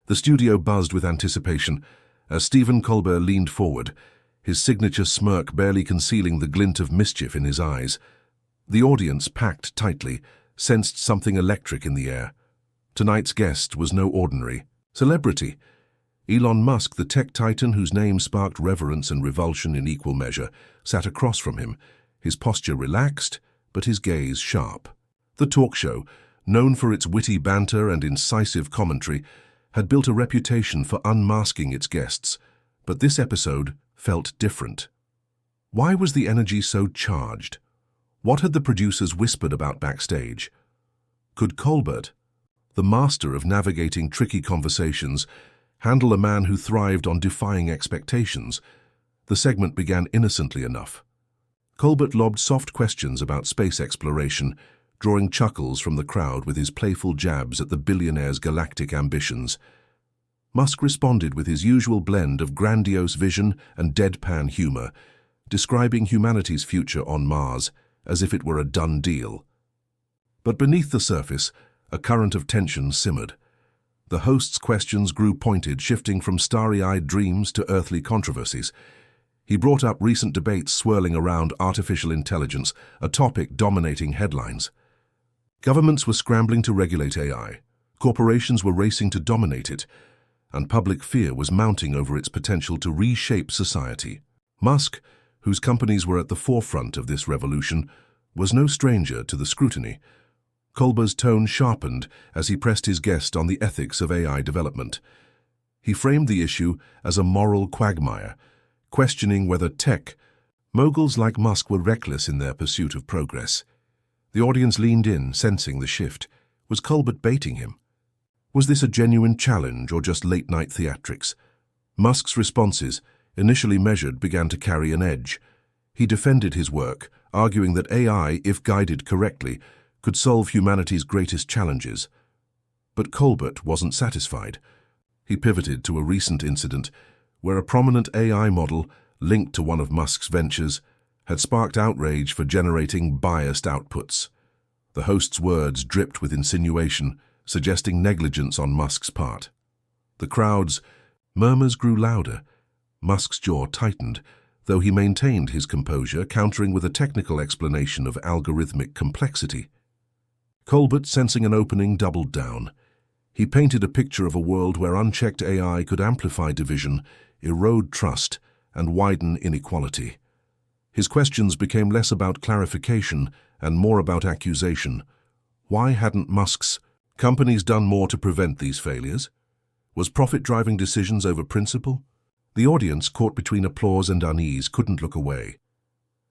The studio buzzed with anticipation as Stephen Colbert leaned forward, his signature smirk barely concealing the glint of mischief in his eyes. The audience, packed tightly, sensed something electric in the air. Tonight's guest was no ordinary celebrity. Elon Musk, the tech titan whose name sparked reverence and revulsion in equal measure, sat across from him, his posture relaxed, but his gaze sharp. The talk show, known for its witty banter and incisive commentary, had built a reputation for unmasking its guests, but this episode felt different. Why was the energy so charged? What had the producers whispered about backstage? Could Colbert, the master of navigating tricky conversations, handle a man who thrived on defying expectations? The segment began innocently enough. Colbert lobbed soft questions about space exploration, drawing chuckles from the crowd with his playful jabs at the billionaire's galactic ambitions. Musk responded with his usual blend of grandiose vision and deadpan humor, describing humanity's future on Mars as if it were a done deal. But beneath the surface, a current of tension simmered. The host's questions grew pointed, shifting from starry-eyed dreams to earthly controversies. He brought up recent debates swirling around artificial intelligence, a topic dominating headlines. Governments were scrambling to regulate AI, corporations were racing to dominate it, and public fear was mounting over its potential to reshape society. Musk, whose companies were at the forefront of this revolution, was no stranger to the scrutiny. Colbert's tone sharpened as he pressed his guest on the ethics of AI development. He framed the issue as a moral quagmire, questioning whether moguls like Musk were reckless in their pursuit of progress. The audience leaned in, sensing the shift. Was Colbert baiting him? Was this a genuine challenge or just late-night theatrics? Musk's responses, initially measured, began to carry an edge. He defended his work, arguing that AI, if guided correctly, could solve humanity's greatest challenges. But Colbert wasn't satisfied. He pivoted to a recent incident where a prominent AI model, linked to one of Musk's ventures, had sparked outrage for generating biased outputs. The host's words dripped with insinuation, suggesting negligence on Musk's part. The crowd's murmurs grew louder. Musk's jaw tightened, though he maintained his composure, countering with a technical explanation of algorithmic complexity. Colbert, sensing an opening, doubled down. He painted a picture of a world where unchecked AI could amplify division, erode trust, and widen inequality. His questions became less about clarification and more about accusation. Why hadn't Musk's companies done more to prevent these failures? Was profit driving decisions over principle? The audience, caught between applause and unease, couldn't look away.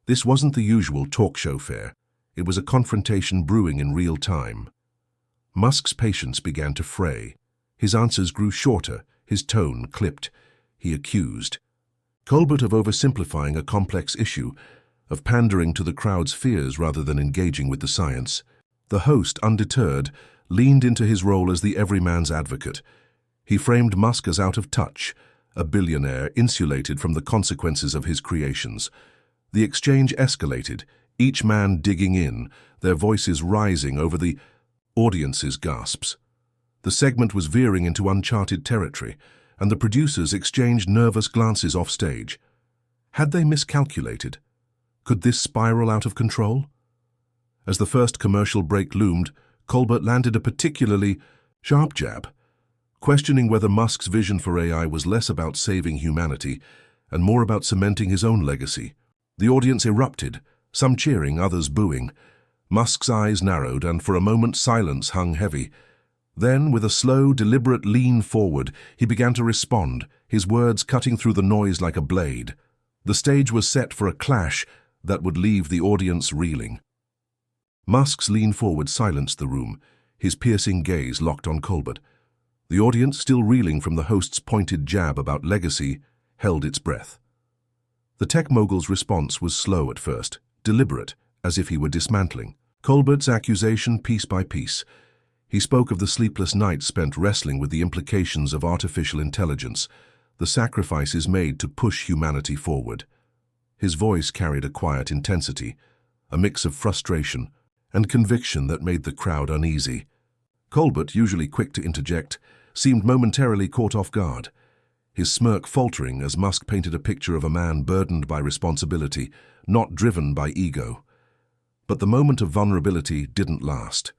This wasn't the usual talk show fare. It was a confrontation brewing in real time. Musk's patience began to fray. His answers grew shorter, his tone clipped. He accused Colbert of oversimplifying a complex issue, of pandering to the crowd's fears rather than engaging with the science. The host, undeterred, leaned into his role as the everyman's advocate. He framed Musk as out of touch, a billionaire insulated from the consequences of his creations. The exchange escalated, each man digging in, their voices rising over the audience's gasps. The segment was veering into uncharted territory, and the producers exchanged nervous glances offstage. Had they miscalculated? Could this spiral out of control? As the first commercial break loomed, Colbert landed a particularly sharp jab, questioning whether Musk's vision for AI was less about saving humanity and more about cementing his own legacy. The audience erupted, some cheering, others booing. Musk's eyes narrowed, and for a moment silence hung heavy. Then, with a slow, deliberate lean forward, he began to respond, his words cutting through the noise like a blade. The stage was set for a clash that would leave the audience reeling. Musk's lean forward silenced the room, his piercing gaze locked on Colbert. The audience, still reeling from the host's pointed jab about legacy, held its breath. The tech mogul's response was slow at first, deliberate, as if he were dismantling Colbert's accusation piece by piece. He spoke of the sleepless nights spent wrestling with the implications of artificial intelligence, the sacrifices made to push humanity forward. His voice carried a quiet intensity, a mix of frustration and conviction that made the crowd uneasy. Colbert, usually quick to interject, seemed momentarily caught off guard, his smirk faltering as Musk painted a picture of a man burdened by responsibility, not driven by ego. But the moment of vulnerability didn't last.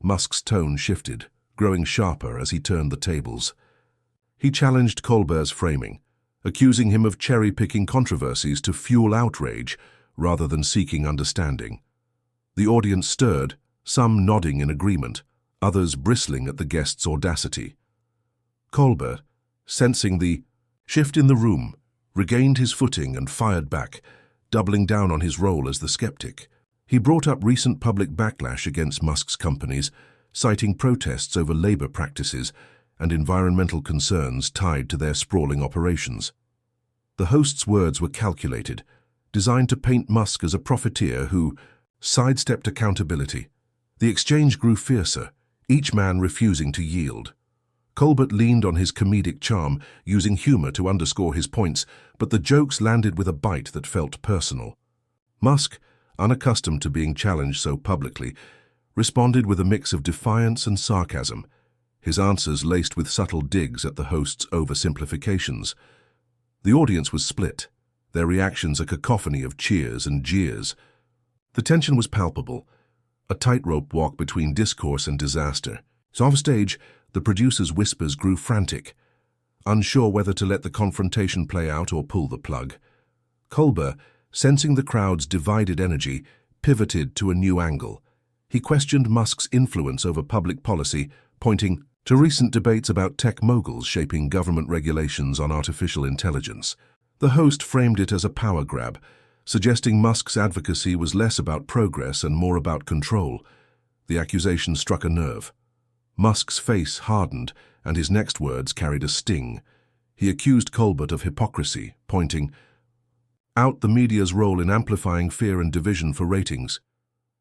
Musk's tone shifted, growing sharper as he turned the tables. He challenged Colbert's framing, accusing him of cherry-picking controversies to fuel outrage rather than seeking understanding. The audience stirred, some nodding in agreement, others bristling at the guest's audacity. Colbert, sensing the shift in the room, regained his footing and fired back, doubling down on his role as the skeptic. He brought up recent public backlash against Musk's companies, citing protests over labor practices and environmental concerns tied to their sprawling operations. The host's words were calculated, designed to paint Musk as a profiteer who sidestepped accountability. The exchange grew fiercer, each man refusing to yield. Colbert leaned on his comedic charm, using humor to underscore his points, but the jokes landed with a bite that felt personal. Musk, unaccustomed to being challenged so publicly, responded with a mix of defiance and sarcasm, his answers laced with subtle digs at the host's oversimplifications. The audience was split, their reactions a cacophony of cheers and jeers. The tension was palpable, a tightrope walk between discourse and disaster. So off stage, the producer's whispers grew frantic, unsure whether to let the confrontation play out or pull the plug. Colbert, sensing the crowd's divided energy, pivoted to a new angle. He questioned Musk's influence over public policy, pointing to recent debates about tech moguls shaping government regulations on artificial intelligence. The host framed it as a power grab, suggesting Musk's advocacy was less about progress and more about control. The accusation struck a nerve. Musk's face hardened, and his next words carried a sting. He accused Colbert of hypocrisy, pointing out the media's role in amplifying fear and division for ratings.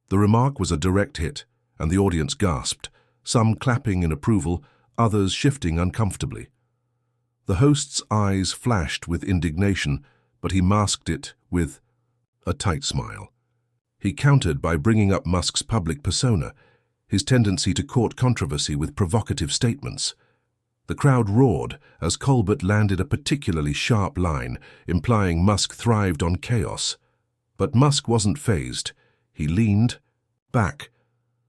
The remark was a direct hit, and the audience gasped, some clapping in approval, others shifting uncomfortably. The host's eyes flashed with indignation, but he masked it with a tight smile. He countered by bringing up Musk's public persona, his tendency to court controversy with provocative statements. The crowd roared as Colbert landed a particularly sharp line, implying Musk thrived on chaos. But Musk wasn't fazed. He leaned back,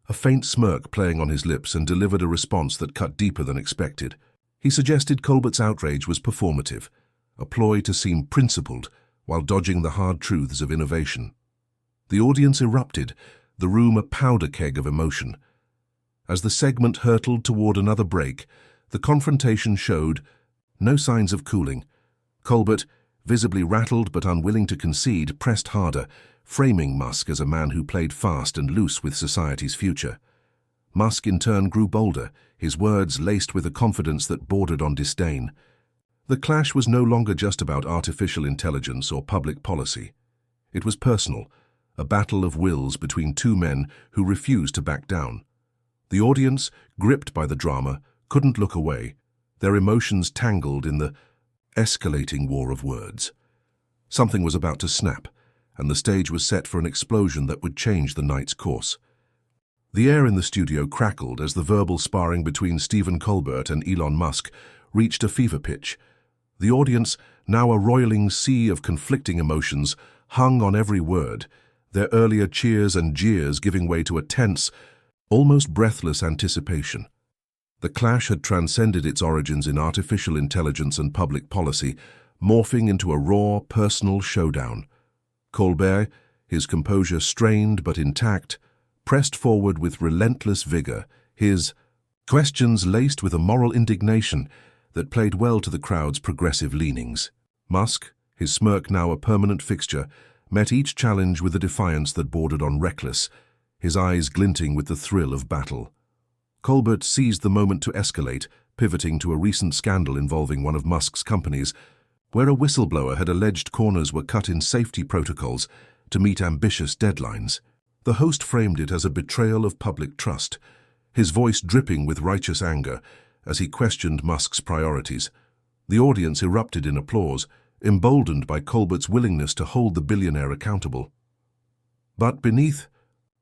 a faint smirk playing on his lips, and delivered a response that cut deeper than expected. He suggested Colbert's outrage was performative, a ploy to seem principled while dodging the hard truths of innovation. The audience erupted, the room a powder keg of emotion. As the segment hurtled toward another break, the confrontation showed no signs of cooling. Colbert, visibly rattled but unwilling to concede, pressed harder, framing Musk as a man who played fast and loose with society's future. Musk in turn grew bolder, his words laced with a confidence that bordered on disdain. The clash was no longer just about artificial intelligence or public policy. It was personal, a battle of wills between two men who refused to back down. The audience, gripped by the drama, couldn't look away, their emotions tangled in the escalating war of words. Something was about to snap, and the stage was set for an explosion that would change the night's course. The air in the studio crackled as the verbal sparring between Stephen Colbert and Elon Musk reached a fever pitch. The audience, now a roiling sea of conflicting emotions, hung on every word, their earlier cheers and jeers giving way to a tense, almost breathless anticipation. The clash had transcended its origins in artificial intelligence and public policy, morphing into a raw, personal showdown. Colbert, his composure strained but intact, pressed forward with relentless vigor, his questions laced with a moral indignation that played well to the crowd's progressive leanings. Musk, his smirk now a permanent fixture, met each challenge with a defiance that bordered on reckless, his eyes glinting with the thrill of battle. Colbert seized the moment to escalate, pivoting to a recent scandal involving one of Musk's companies, where a whistleblower had alleged corners were cut in safety protocols to meet ambitious deadlines. The host framed it as a betrayal of public trust, his voice dripping with righteous anger as he questioned Musk's priorities. The audience erupted in applause, emboldened by Colbert's willingness to hold the billionaire accountable. But beneath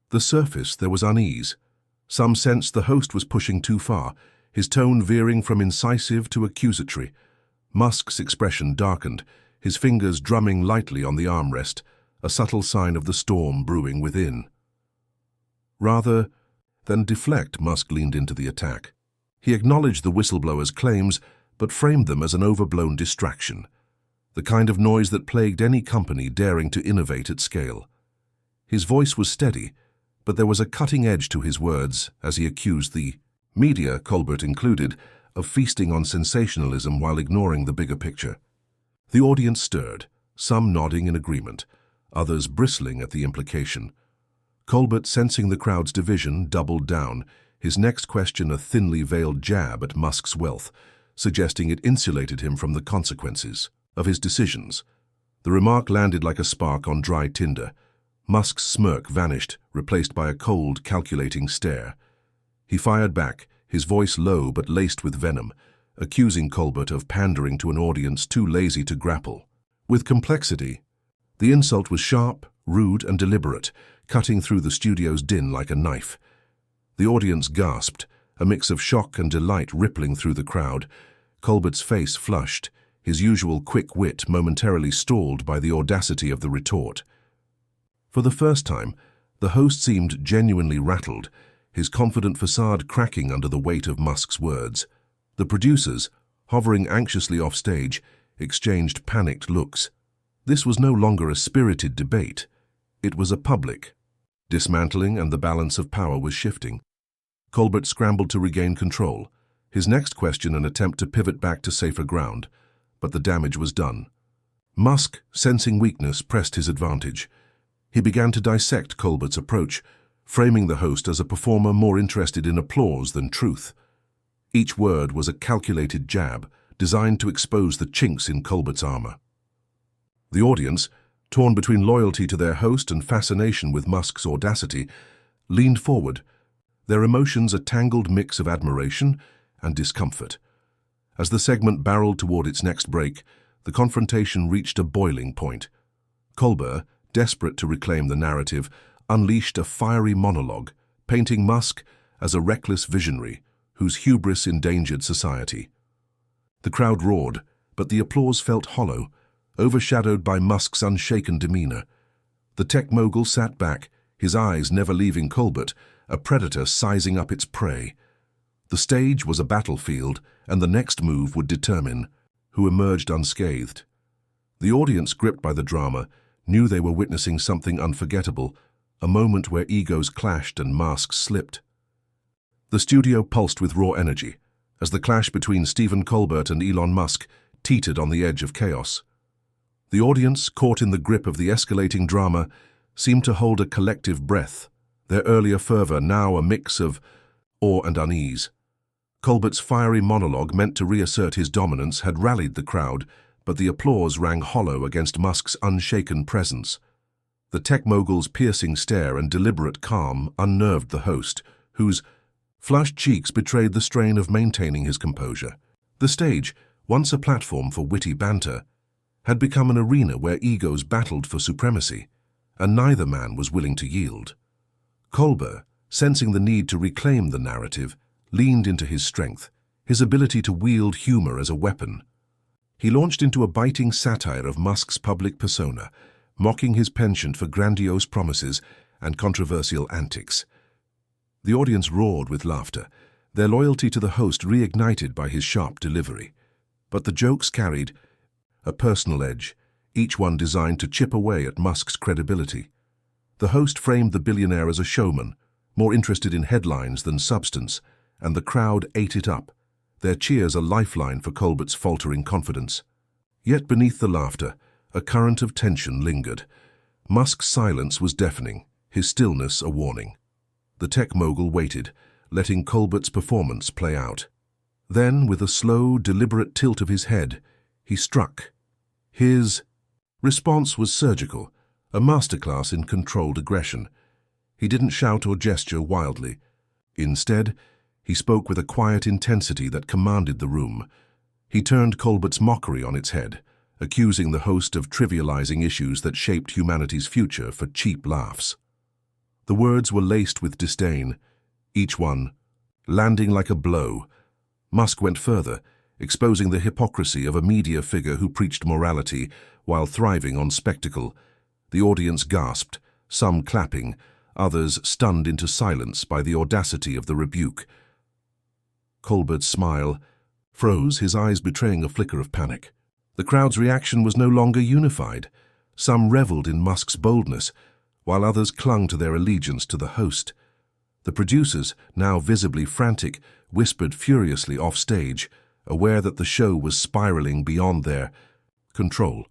the surface there was unease. Some sensed the host was pushing too far, his tone veering from incisive to accusatory. Musk's expression darkened, his fingers drumming lightly on the armrest, a subtle sign of the storm brewing within. Rather than deflect, Musk leaned into the attack. He acknowledged the whistleblower's claims, but framed them as an overblown distraction, the kind of noise that plagued any company daring to innovate at scale. His voice was steady, but there was a cutting edge to his words as he accused the media, Colbert included, of feasting on sensationalism while ignoring the bigger picture. The audience stirred, some nodding in agreement, others bristling at the implication. Colbert, sensing the crowd's division, doubled down, his next question a thinly veiled jab at Musk's wealth, suggesting it insulated him from the consequences of his decisions. The remark landed like a spark on dry tinder. Musk's smirk vanished, replaced by a cold, calculating stare. He fired back, his voice low but laced with venom, accusing Colbert of pandering to an audience too lazy to grapple with complexity. The insult was sharp, rude, and deliberate, cutting through the studio's din like a knife. The audience gasped, a mix of shock and delight rippling through the crowd. Colbert's face flushed, his usual quick wit momentarily stalled by the audacity of the retort. For the first time, the host seemed genuinely rattled, his confident facade cracking under the weight of Musk's words. The producers, hovering anxiously offstage, exchanged panicked looks. This was no longer a spirited debate. It was a public dismantling, and the balance of power was shifting. Colbert scrambled to regain control, his next question an attempt to pivot back to safer ground, but the damage was done. Musk, sensing weakness, pressed his advantage. He began to dissect Colbert's approach, framing the host as a performer more interested in applause than truth. Each word was a calculated jab, designed to expose the chinks in Colbert's armor. The audience, torn between loyalty to their host and fascination with Musk's audacity, leaned forward, their emotions a tangled mix of admiration and discomfort. As the segment barreled toward its next break, the confrontation reached a boiling point. Colbert, desperate to reclaim the narrative, unleashed a fiery monologue, painting Musk as a reckless visionary whose hubris endangered society. The crowd roared, but the applause felt hollow, overshadowed by Musk's unshaken demeanor. The tech mogul sat back, his eyes never leaving Colbert, a predator sizing up its prey. The stage was a battlefield, and the next move would determine who emerged unscathed. The audience, gripped by the drama, knew they were witnessing something unforgettable, a moment where egos clashed and masks slipped. The studio pulsed with raw energy, as the clash between Stephen Colbert and Elon Musk teetered on the edge of chaos. The audience, caught in the grip of the escalating drama, seemed to hold a collective breath, their earlier fervor now a mix of awe and unease. Colbert's fiery monologue, meant to reassert his dominance, had rallied the crowd, but the applause rang hollow against Musk's unshaken presence. The tech mogul's piercing stare and deliberate calm unnerved the host, whose flushed cheeks betrayed the strain of maintaining his composure. The stage, once a platform for witty banter, had become an arena where egos battled for supremacy, and neither man was willing to yield. Colbert, sensing the need to reclaim the narrative, leaned into his strength, his ability to wield humor as a weapon. He launched into a biting satire of Musk's public persona, mocking his penchant for grandiose promises and controversial antics. The audience roared with laughter, their loyalty to the host reignited by his sharp delivery. But the jokes carried a personal edge, each one designed to chip away at Musk's credibility. The host framed the billionaire as a showman, more interested in headlines than substance, and the crowd ate it up, their cheers a lifeline for Colbert's faltering confidence. Yet beneath the laughter, a current of tension lingered. Musk's silence was deafening, his stillness a warning. The tech mogul waited, letting Colbert's performance play out. Then, with a slow, deliberate tilt of his head, he struck. His response was surgical, a masterclass in controlled aggression. He didn't shout or gesture wildly. Instead, he spoke with a quiet intensity that commanded the room. He turned Colbert's mockery on its head, accusing the host of trivializing issues that shaped humanity's future for cheap laughs. The words were laced with disdain, each one landing like a blow, Musk went further, exposing the hypocrisy of a media figure who preached morality while thriving on spectacle. The audience gasped, some clapping, others stunned into silence by the audacity of the rebuke. Colbert's smile froze, his eyes betraying a flicker of panic. The crowd's reaction was no longer unified. Some reveled in Musk's boldness, while others clung to their allegiance to the host. The producers, now visibly frantic, whispered furiously off stage, aware that the show was spiraling beyond their control.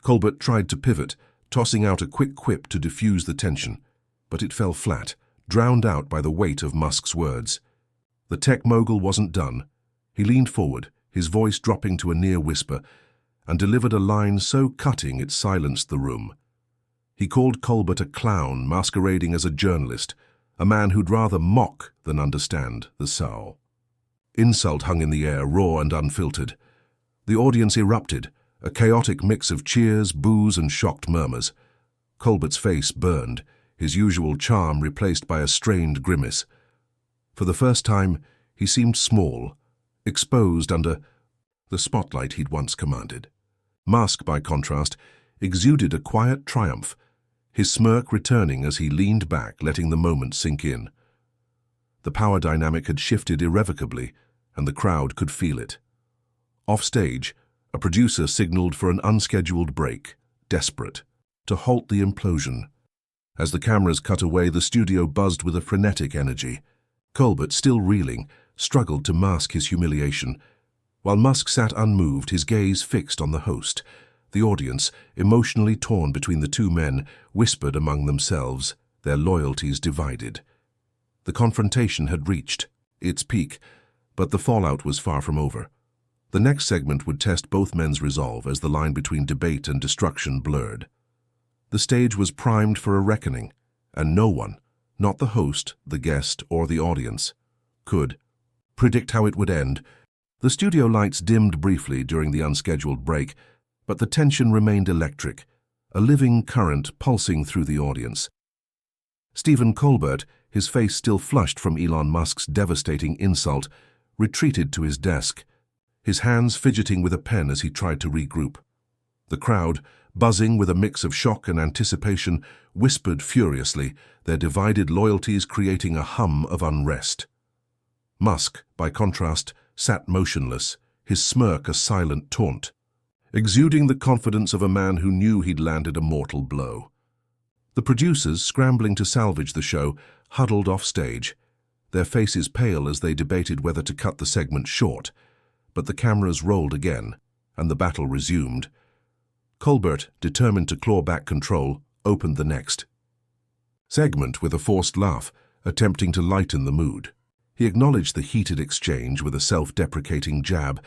Colbert tried to pivot, tossing out a quick quip to diffuse the tension, but it fell flat, drowned out by the weight of Musk's words. The tech mogul wasn't done. He leaned forward, his voice dropping to a near whisper, and delivered a line so cutting it silenced the room. He called Colbert a clown masquerading as a journalist, a man who'd rather mock than understand the soul. Insult hung in the air, raw and unfiltered. The audience erupted, a chaotic mix of cheers, boos, and shocked murmurs. Colbert's face burned, his usual charm replaced by a strained grimace. For the first time, he seemed small, exposed under the spotlight he'd once commanded. Musk, by contrast, exuded a quiet triumph, his smirk returning as he leaned back, letting the moment sink in. The power dynamic had shifted irrevocably, and the crowd could feel it. Offstage, a producer signaled for an unscheduled break, desperate, to halt the implosion. As the cameras cut away, the studio buzzed with a frenetic energy. Colbert, still reeling, struggled to mask his humiliation, while Musk sat unmoved, his gaze fixed on the host. The audience, emotionally torn between the two men, whispered among themselves, their loyalties divided. The confrontation had reached its peak, but the fallout was far from over. The next segment would test both men's resolve as the line between debate and destruction blurred. The stage was primed for a reckoning, and no one, not the host, the guest, or the audience, could predict how it would end. The studio lights dimmed briefly during the unscheduled break, but the tension remained electric, a living current pulsing through the audience. Stephen Colbert, his face still flushed from Elon Musk's devastating insult, retreated to his desk, his hands fidgeting with a pen as he tried to regroup. The crowd, buzzing with a mix of shock and anticipation, whispered furiously, their divided loyalties creating a hum of unrest. Musk, by contrast, sat motionless, his smirk a silent taunt, exuding the confidence of a man who knew he'd landed a mortal blow. The producers, scrambling to salvage the show, huddled off stage, their faces pale as they debated whether to cut the segment short. But the cameras rolled again, and the battle resumed. Colbert, determined to claw back control, opened the next segment with a forced laugh, attempting to lighten the mood. He acknowledged the heated exchange with a self-deprecating jab,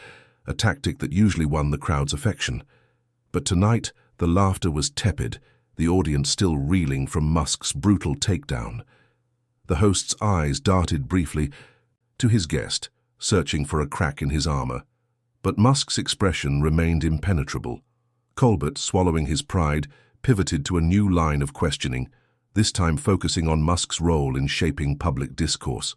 a tactic that usually won the crowd's affection. But tonight, the laughter was tepid, the audience still reeling from Musk's brutal takedown. The host's eyes darted briefly to his guest, searching for a crack in his armor. But Musk's expression remained impenetrable. Colbert, swallowing his pride, pivoted to a new line of questioning, this time focusing on Musk's role in shaping public discourse.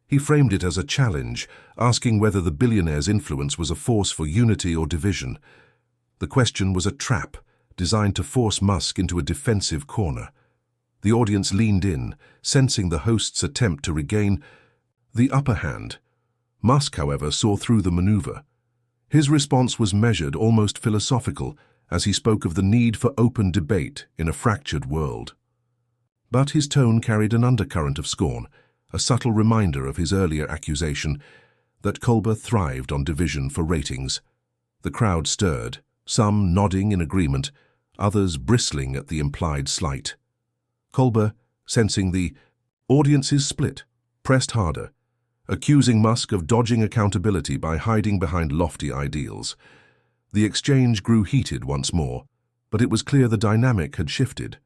He framed it as a challenge, asking whether the billionaire's influence was a force for unity or division. The question was a trap, designed to force Musk into a defensive corner. The audience leaned in, sensing the host's attempt to regain the upper hand. Musk, however, saw through the maneuver. His response was measured, almost philosophical, as he spoke of the need for open debate in a fractured world. But his tone carried an undercurrent of scorn, a subtle reminder of his earlier accusation that Colbert thrived on division for ratings. The crowd stirred, some nodding in agreement, others bristling at the implied slight. Colbert, sensing the audience's split, pressed harder, accusing Musk of dodging accountability by hiding behind lofty ideals. The exchange grew heated once more, but it was clear the dynamic had shifted.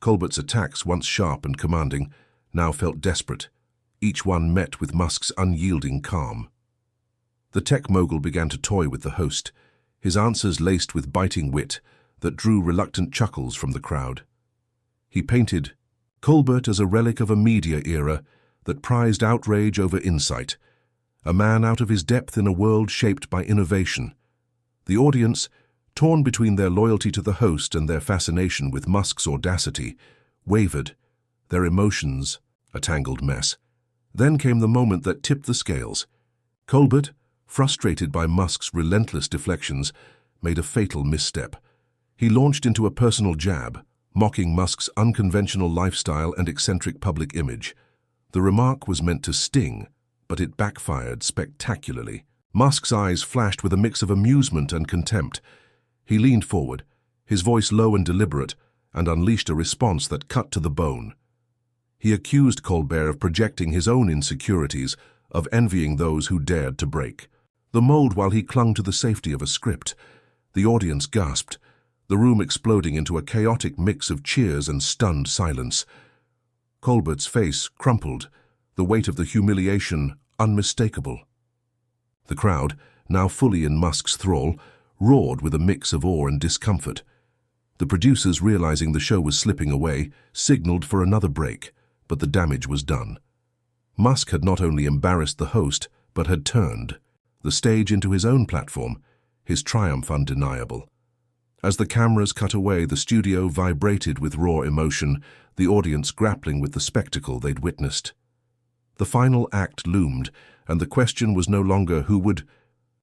Colbert's attacks, once sharp and commanding, now felt desperate, each one met with Musk's unyielding calm. The tech mogul began to toy with the host, his answers laced with biting wit that drew reluctant chuckles from the crowd. He painted Colbert as a relic of a media era that prized outrage over insight, a man out of his depth in a world shaped by innovation. The audience, torn between their loyalty to the host and their fascination with Musk's audacity, wavered, their emotions a tangled mess. Then came the moment that tipped the scales. Colbert, frustrated by Musk's relentless deflections, made a fatal misstep. He launched into a personal jab, mocking Musk's unconventional lifestyle and eccentric public image. The remark was meant to sting, but it backfired spectacularly. Musk's eyes flashed with a mix of amusement and contempt. He leaned forward, his voice low and deliberate, and unleashed a response that cut to the bone. He accused Colbert of projecting his own insecurities, of envying those who dared to break the mold while he clung to the safety of a script. The audience gasped, the room exploding into a chaotic mix of cheers and stunned silence. Colbert's face crumpled, the weight of the humiliation unmistakable. The crowd, now fully in Musk's thrall, roared with a mix of awe and discomfort. The producers, realizing the show was slipping away, signaled for another break, but the damage was done. Musk had not only embarrassed the host, but had turned the stage into his own platform, his triumph undeniable. As the cameras cut away, the studio vibrated with raw emotion, the audience grappling with the spectacle they'd witnessed. The final act loomed, and the question was no longer who would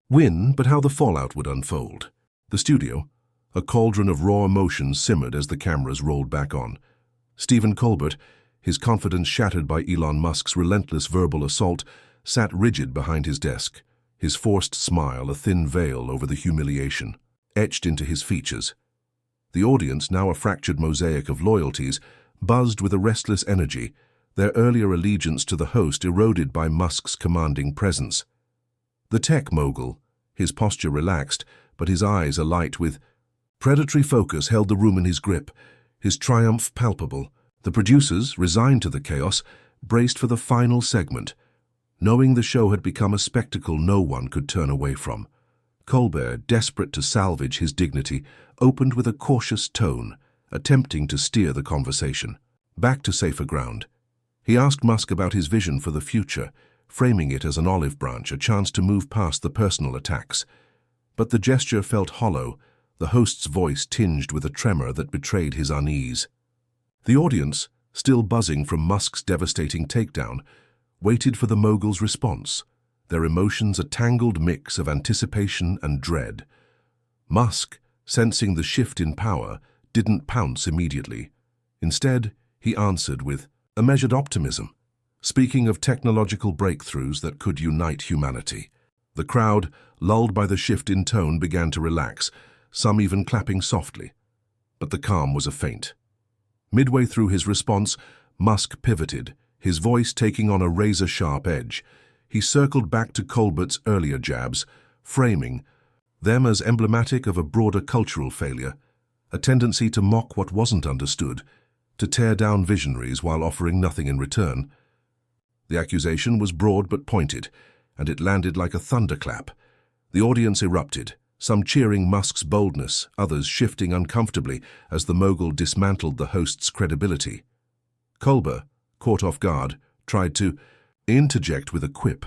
win, but how the fallout would unfold. The studio, a cauldron of raw emotions, simmered as the cameras rolled back on. Stephen Colbert, his confidence shattered by Elon Musk's relentless verbal assault, sat rigid behind his desk, his forced smile a thin veil over the humiliation, etched into his features. The audience, now a fractured mosaic of loyalties, buzzed with a restless energy, their earlier allegiance to the host eroded by Musk's commanding presence. The tech mogul, his posture relaxed, but his eyes alight with predatory focus, held the room in his grip, his triumph palpable. The producers, resigned to the chaos, braced for the final segment, knowing the show had become a spectacle no one could turn away from. Colbert, desperate to salvage his dignity, opened with a cautious tone, attempting to steer the conversation back to safer ground. He asked Musk about his vision for the future, framing it as an olive branch, a chance to move past the personal attacks. But the gesture felt hollow, the host's voice tinged with a tremor that betrayed his unease. The audience, still buzzing from Musk's devastating takedown, waited for the mogul's response, their emotions a tangled mix of anticipation and dread. Musk, sensing the shift in power, didn't pounce immediately. Instead, he answered with a measured optimism, speaking of technological breakthroughs that could unite humanity. The crowd, lulled by the shift in tone, began to relax, some even clapping softly. But the calm was a feint. Midway through his response, Musk pivoted, his voice taking on a razor-sharp edge. He circled back to Colbert's earlier jabs, framing them as emblematic of a broader cultural failure, a tendency to mock what wasn't understood, to tear down visionaries while offering nothing in return. The accusation was broad but pointed, and it landed like a thunderclap. The audience erupted, some cheering Musk's boldness, others shifting uncomfortably as the mogul dismantled the host's credibility. Colbert, caught off guard, tried to interject with a quip,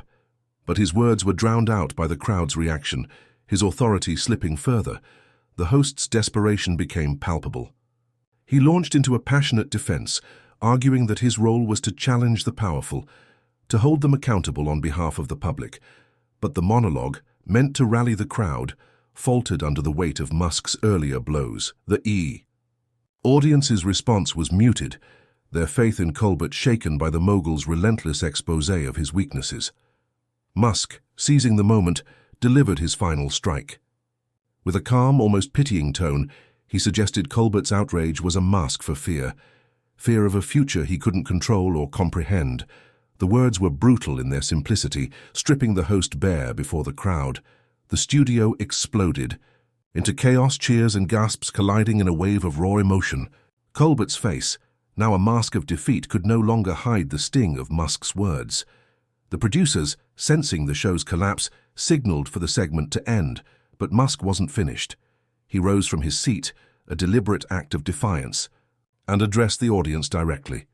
but his words were drowned out by the crowd's reaction, his authority slipping further. The host's desperation became palpable. He launched into a passionate defense, arguing that his role was to challenge the powerful, to hold them accountable on behalf of the public. But the monologue, meant to rally the crowd, faltered under the weight of Musk's earlier blows. The audience's response was muted, their faith in Colbert shaken by the mogul's relentless exposé of his weaknesses. Musk, seizing the moment, delivered his final strike. With a calm, almost pitying tone, he suggested Colbert's outrage was a mask for fear of a future he couldn't control or comprehend. The words were brutal in their simplicity, stripping the host bare before the crowd. The studio exploded, into chaos, cheers and gasps colliding in a wave of raw emotion. Colbert's face, now a mask of defeat, could no longer hide the sting of Musk's words. The producers, sensing the show's collapse, signaled for the segment to end, but Musk wasn't finished. He rose from his seat, a deliberate act of defiance, and addressed the audience directly.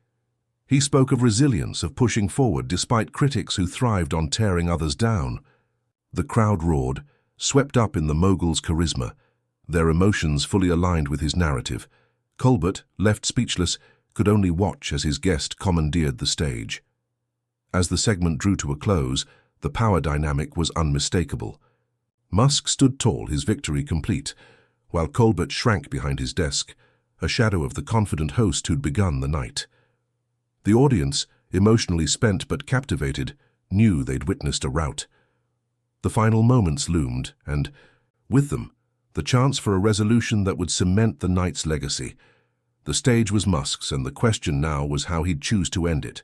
He spoke of resilience, of pushing forward despite critics who thrived on tearing others down. The crowd roared, swept up in the mogul's charisma, their emotions fully aligned with his narrative. Colbert, left speechless, could only watch as his guest commandeered the stage. As the segment drew to a close, the power dynamic was unmistakable. Musk stood tall, his victory complete, while Colbert shrank behind his desk, a shadow of the confident host who'd begun the night. The audience, emotionally spent but captivated, knew they'd witnessed a rout. The final moments loomed, and, with them, the chance for a resolution that would cement the night's legacy. The stage was Musk's, and the question now was how he'd choose to end it.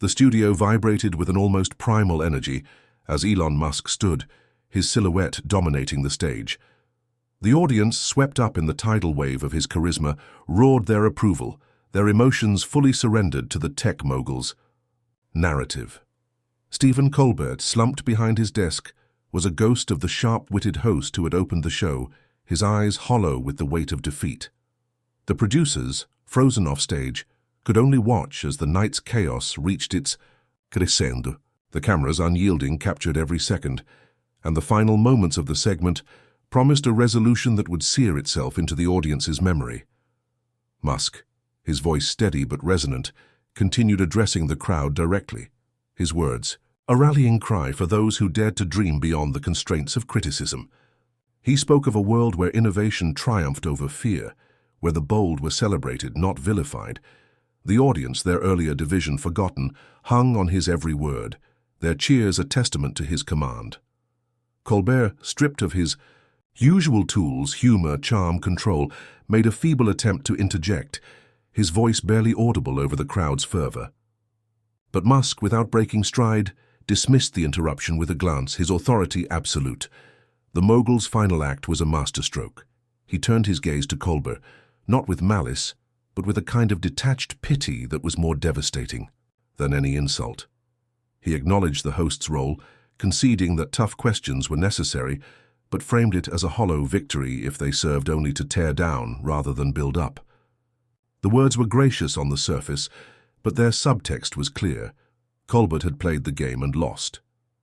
The studio vibrated with an almost primal energy as Elon Musk stood, his silhouette dominating the stage. The audience, swept up in the tidal wave of his charisma, roared their approval, their emotions fully surrendered to the tech mogul's narrative. Stephen Colbert, slumped behind his desk, was a ghost of the sharp-witted host who had opened the show, his eyes hollow with the weight of defeat. The producers, frozen off stage, could only watch as the night's chaos reached its crescendo. The cameras, unyielding, captured every second, and the final moments of the segment promised a resolution that would sear itself into the audience's memory. Musk, his voice steady but resonant, continued addressing the crowd directly. His words, a rallying cry for those who dared to dream beyond the constraints of criticism. He spoke of a world where innovation triumphed over fear, where the bold were celebrated, not vilified. The audience, their earlier division forgotten, hung on his every word, their cheers a testament to his command. Colbert, stripped of his usual tools, humor, charm, control, made a feeble attempt to interject, his voice barely audible over the crowd's fervor. But Musk, without breaking stride, dismissed the interruption with a glance, his authority absolute. The mogul's final act was a masterstroke. He turned his gaze to Colbert, not with malice, but with a kind of detached pity that was more devastating than any insult. He acknowledged the host's role, conceding that tough questions were necessary, but framed it as a hollow victory if they served only to tear down rather than build up. The words were gracious on the surface, but their subtext was clear. Colbert had played the game and lost.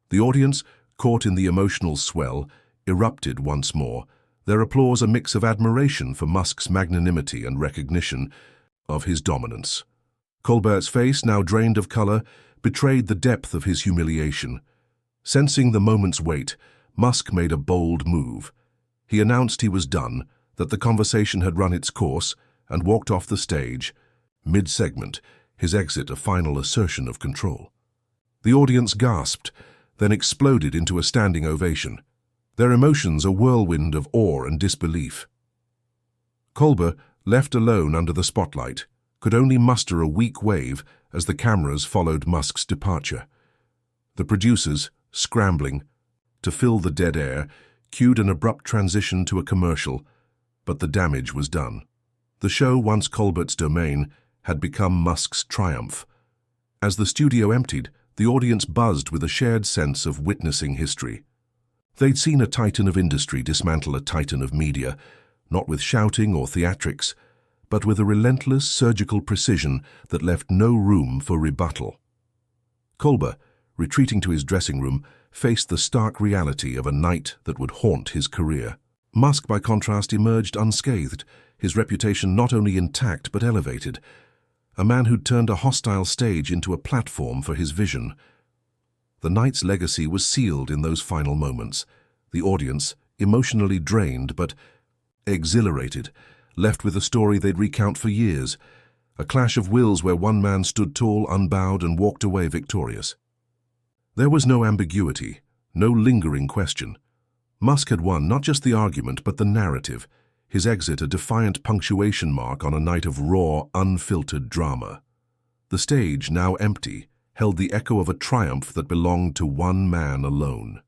The audience, caught in the emotional swell, erupted once more, their applause a mix of admiration for Musk's magnanimity and recognition of his dominance. Colbert's face, now drained of color, betrayed the depth of his humiliation. Sensing the moment's weight, Musk made a bold move. He announced he was done, that the conversation had run its course, and walked off the stage, mid-segment, his exit a final assertion of control. The audience gasped, then exploded into a standing ovation, their emotions a whirlwind of awe and disbelief. Colbert, left alone under the spotlight, could only muster a weak wave as the cameras followed Musk's departure. The producers, scrambling to fill the dead air, cued an abrupt transition to a commercial, but the damage was done. The show, once Colbert's domain, had become Musk's triumph. As the studio emptied, the audience buzzed with a shared sense of witnessing history. They'd seen a titan of industry dismantle a titan of media, not with shouting or theatrics, but with a relentless surgical precision that left no room for rebuttal. Colbert, retreating to his dressing room, faced the stark reality of a night that would haunt his career. Musk, by contrast, emerged unscathed, his reputation not only intact but elevated. A man who'd turned a hostile stage into a platform for his vision. The night's legacy was sealed in those final moments. The audience, emotionally drained but exhilarated, left with a story they'd recount for years. A clash of wills where one man stood tall, unbowed, and walked away victorious. There was no ambiguity, no lingering question. Musk had won not just the argument but the narrative, his exit a defiant punctuation mark on a night of raw, unfiltered drama. The stage, now empty, held the echo of a triumph that belonged to one man alone.